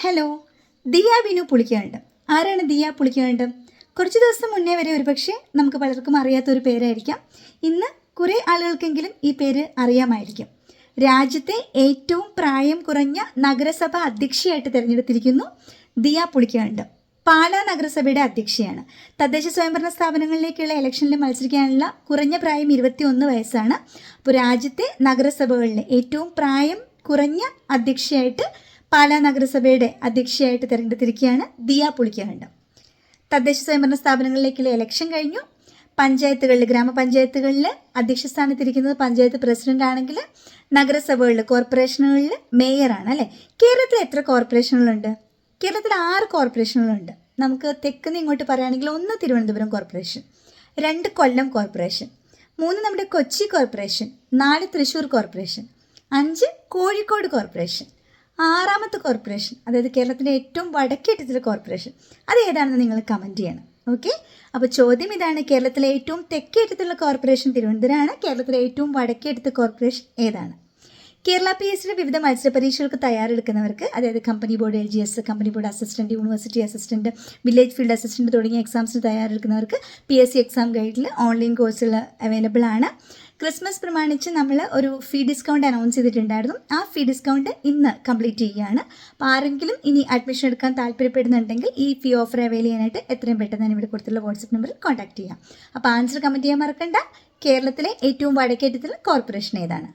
Hello, Diya Binu പുളിക്കാണ്ട്. ആരാണ് ദിയ പുളിക്കാണ്ട്? കുറച്ച് ദിവസം മുന്നേ വരെ ഒരുപക്ഷെ നമുക്ക് പലർക്കും അറിയാത്തൊരു പേരായിരിക്കാം. ഇന്ന് കുറേ ആളുകൾക്കെങ്കിലും ഈ പേര് അറിയാമായിരിക്കും. രാജ്യത്തെ ഏറ്റവും പ്രായം കുറഞ്ഞ നഗരസഭ അധ്യക്ഷയായിട്ട് തിരഞ്ഞെടുത്തിരിക്കുന്നു ദിയ പുളിക്കാണ്ട്. പാലാ നഗരസഭയുടെ അധ്യക്ഷയാണ്. തദ്ദേശ സ്വയംഭരണ സ്ഥാപനങ്ങളിലേക്കുള്ള ഇലക്ഷനിൽ മത്സരിക്കാനുള്ള കുറഞ്ഞ പ്രായം 21 വയസ്സാണ്. അപ്പോൾ രാജ്യത്തെ നഗരസഭകളിലെ ഏറ്റവും പ്രായം കുറഞ്ഞ അധ്യക്ഷയായിട്ട് പാലാ നഗരസഭയുടെ അധ്യക്ഷയായിട്ട് തിരഞ്ഞെടുത്തിരിക്കുകയാണ് ദിയ പുളിക്കാണ്ട്. തദ്ദേശ സ്വയംഭരണ സ്ഥാപനങ്ങളിലേക്കുള്ള ഇലക്ഷൻ കഴിഞ്ഞു. പഞ്ചായത്തുകളിൽ, ഗ്രാമപഞ്ചായത്തുകളിൽ അധ്യക്ഷ സ്ഥാനത്തിരിക്കുന്നത് പഞ്ചായത്ത് പ്രസിഡന്റ് ആണെങ്കിൽ നഗരസഭകളിൽ, കോർപ്പറേഷനുകളിൽ മേയറാണ് അല്ലേ. കേരളത്തിൽ എത്ര കോർപ്പറേഷനുകളുണ്ട്? കേരളത്തിൽ 6 കോർപ്പറേഷനുകളുണ്ട്. നമുക്ക് തെക്കുന്ന് ഇങ്ങോട്ട് പറയുകയാണെങ്കിൽ 1 തിരുവനന്തപുരം കോർപ്പറേഷൻ, 2 കൊല്ലം കോർപ്പറേഷൻ, 3 നമ്മുടെ Kochi corporation, 4 Thrissur corporation, 5 Kozhikode corporation, 6ാമത്തെ കോർപ്പറേഷൻ, അതായത് കേരളത്തിലെ ഏറ്റവും വടക്കേറ്റത്തിലെ കോർപ്പറേഷൻ, അത് ഏതാണെന്ന് നിങ്ങൾ കമൻറ്റ് ചെയ്യണം. ഓക്കെ, അപ്പോൾ ചോദ്യം ഇതാണ്: കേരളത്തിലെ ഏറ്റവും തെക്കേറ്റത്തുള്ള കോർപ്പറേഷൻ തിരുവനന്തപുരമാണ്. കേരളത്തിലെ ഏറ്റവും വടക്കേറ്റത്തെ കോർപ്പറേഷൻ ഏതാണ്? കേരള PSCയുടെ വിവിധ മത്സര പരീക്ഷകൾക്ക് തയ്യാറെടുക്കുന്നവർക്ക്, അതായത് company board LGS, company board assistant, university assistant, village field assistant തുടങ്ങിയ എക്സാംസിന് തയ്യാറെടുക്കുന്നവർക്ക് PSC എക്സാം ഗൈഡിൽ ഓൺലൈൻ കോഴ്സുകൾ അവൈലബിൾ ആണ്. ക്രിസ്മസ് പ്രമാണിച്ച് നമ്മൾ ഒരു ഫീ ഡിസ്കൗണ്ട് അനൗൺസ് ചെയ്തിട്ടുണ്ടായിരുന്നു. ആ ഫീ ഡിസ്കൗണ്ട് ഇന്ന് കംപ്ലീറ്റ് ചെയ്യുകയാണ്. അപ്പോൾ ആരെങ്കിലും ഇനി അഡ്മിഷൻ എടുക്കാൻ താല്പര്യപ്പെടുന്നുണ്ടെങ്കിൽ ഈ ഫീ ഓഫർ അവൈൽ ചെയ്യാനായിട്ട് എത്രയും പെട്ടെന്ന് തന്നെ ഇവിടെ കൊടുത്തുള്ള വാട്സപ്പ് നമ്പറിൽ കോൺടാക്ട് ചെയ്യാം. അപ്പോൾ ആൻസർ കമൻറ്റ് ചെയ്യാൻ മറക്കണ്ട. കേരളത്തിലെ ഏറ്റവും വടക്കേറ്റത്തിലുള്ള കോർപ്പറേഷൻ ഏതാണ്?